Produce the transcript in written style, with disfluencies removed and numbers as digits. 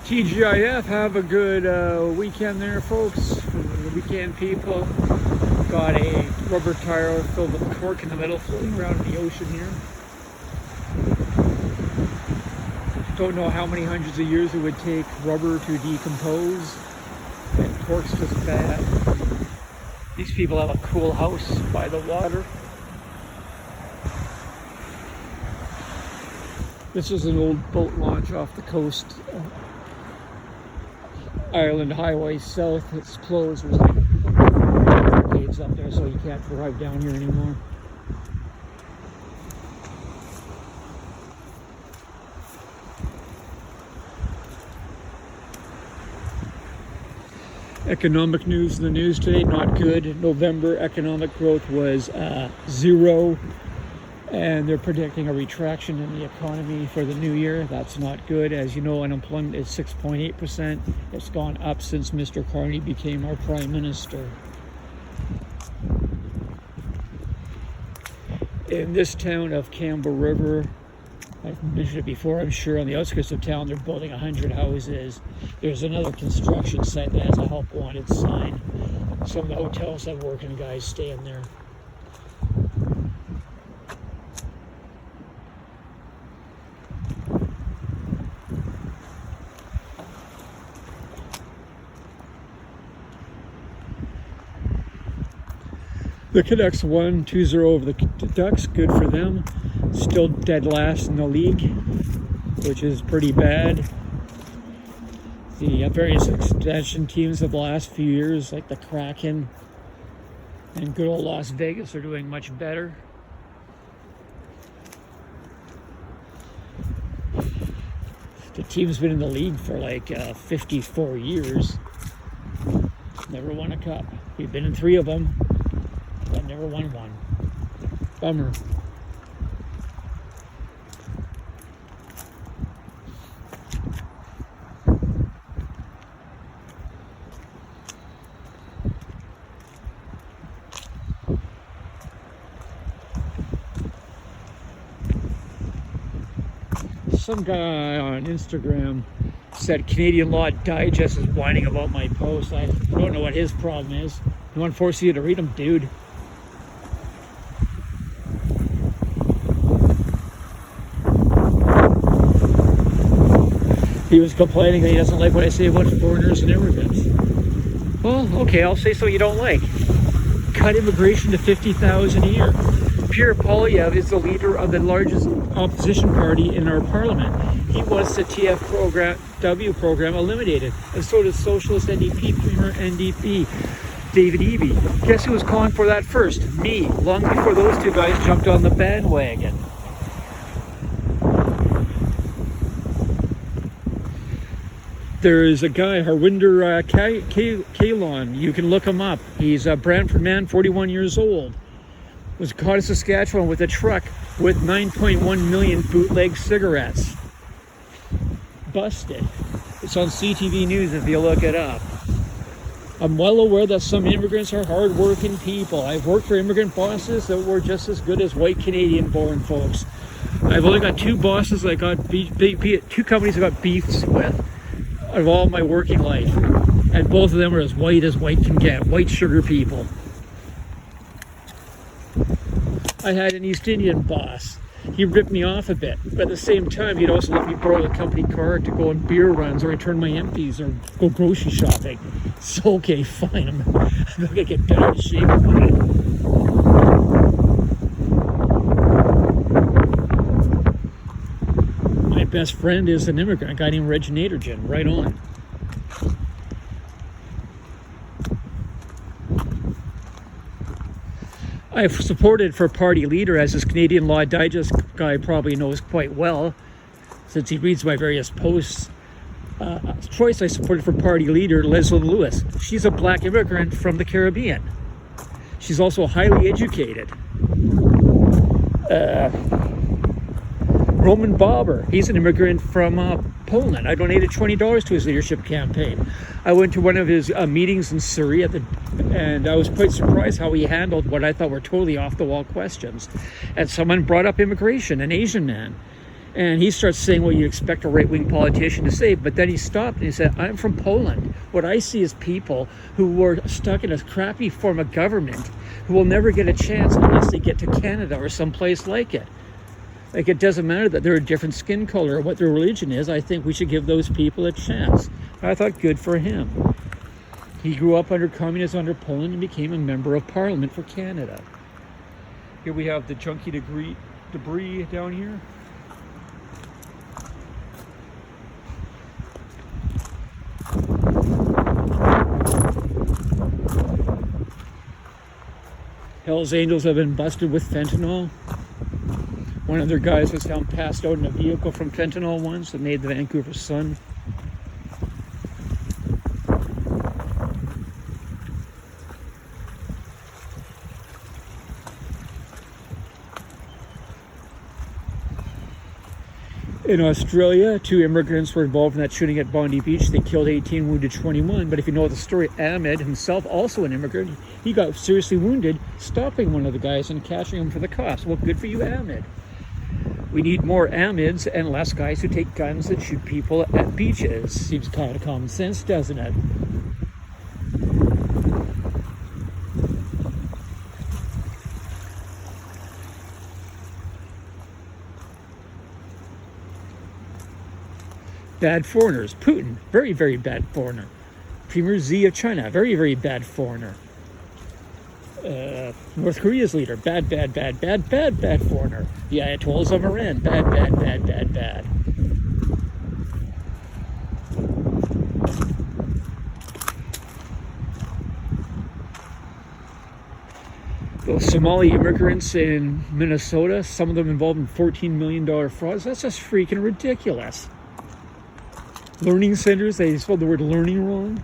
TGIF, have a good weekend there, folks. The weekend people. Got a rubber tire filled with cork in the middle, floating around in the ocean here. Don't know how many hundreds of years it would take rubber to decompose. And cork's just bad. These people have a cool house by the water. This is an old boat launch off the coast. Ireland Highway South. It's closed. There's like barricades up there, so you can't drive down here anymore. Economic news in the news today, not good. November economic growth was 0, and they're predicting a retraction in the economy for the new year. That's not good. As you know, unemployment is 6.8%. It's gone up since Mr. Carney became our Prime Minister. In this town of Campbell River, I've mentioned it before, I'm sure, on the outskirts of town, they're building 100 houses. There's another construction site that has a help wanted sign. Some of the hotels have working guys staying there. The Canucks won 2-0 over the Ducks. Good for them. Still dead last in the league, which is pretty bad. The various expansion teams of the last few years, like the Kraken and good old Las Vegas, are doing much better. The team's been in the league for like 54 years. Never won a cup. We've been in 3 of them, but never won one. Bummer. Some guy on Instagram said Canadian Law Digest is whining about my post. I don't know what his problem is. I want to force you to read them, dude. He was complaining that he doesn't like what I say about foreigners and immigrants. Well, okay, I'll say so you don't like. Cut immigration to 50,000 a year. Pierre Poilievre is the leader of the largest opposition party in our parliament. He wants the TFW program eliminated, and so does Socialist NDP Premier NDP David Eby. Guess who was calling for that first? Me, long before those two guys jumped on the bandwagon. There is a guy, Harwinder Kahlon. You can look him up. He's a Brantford man, 41 years old. Was caught in Saskatchewan with a truck with 9.1 million bootleg cigarettes. Busted. It's on CTV News if you look it up. I'm well aware that some immigrants are hard-working people. I've worked for immigrant bosses that were just as good as white Canadian-born folks. I've only got 2 bosses I got 2 companies I got beefs with of all my working life, and both of them are as white can get. White sugar people. I had an East Indian boss. He ripped me off a bit, but at the same time, he'd also let me borrow the company car to go on beer runs or return my empties or go grocery shopping. So, okay, fine. I'm gonna get better in shape about it. My best friend is an immigrant, a guy named Reg Nadergen. Right on. I've supported for party leader, as this Canadian Law Digest guy probably knows quite well, since he reads my various posts. Choice I supported for party leader, Leslie Lewis. She's a black immigrant from the Caribbean. She's also highly educated. Roman Bauber, he's an immigrant from Poland. I donated $20 to his leadership campaign. I went to one of his meetings in Surrey and I was quite surprised how he handled what I thought were totally off-the-wall questions. And someone brought up immigration, an Asian man. And he starts saying what you expect a right-wing politician to say, but then he stopped and he said, I'm from Poland. What I see is people who were stuck in a crappy form of government who will never get a chance unless they get to Canada or someplace like it. Like, it doesn't matter that they're a different skin color or what their religion is. I think we should give those people a chance. I thought, good for him. He grew up under communism under Poland and became a member of parliament for Canada. Here we have the junky debris down here. Hell's Angels have been busted with fentanyl. One of their guys was found passed out in a vehicle from fentanyl once that made the Vancouver Sun. In Australia, 2 immigrants were involved in that shooting at Bondi Beach. They killed 18, wounded 21. But if you know the story, Ahmed himself, also an immigrant, he got seriously wounded stopping one of the guys and catching him for the cops. Well, good for you, Ahmed. We need more Ahmeds and less guys who take guns that shoot people at beaches. Seems kind of common sense, doesn't it? Bad foreigners. Putin, very, very bad foreigner. Premier Xi of China, very, very bad foreigner. North Korea's leader, bad foreigner. The Ayatollahs of Iran, bad. Those Somali immigrants in Minnesota, some of them involved in $14 million frauds, that's just freaking ridiculous. Learning centers, they spelled the word learning wrong.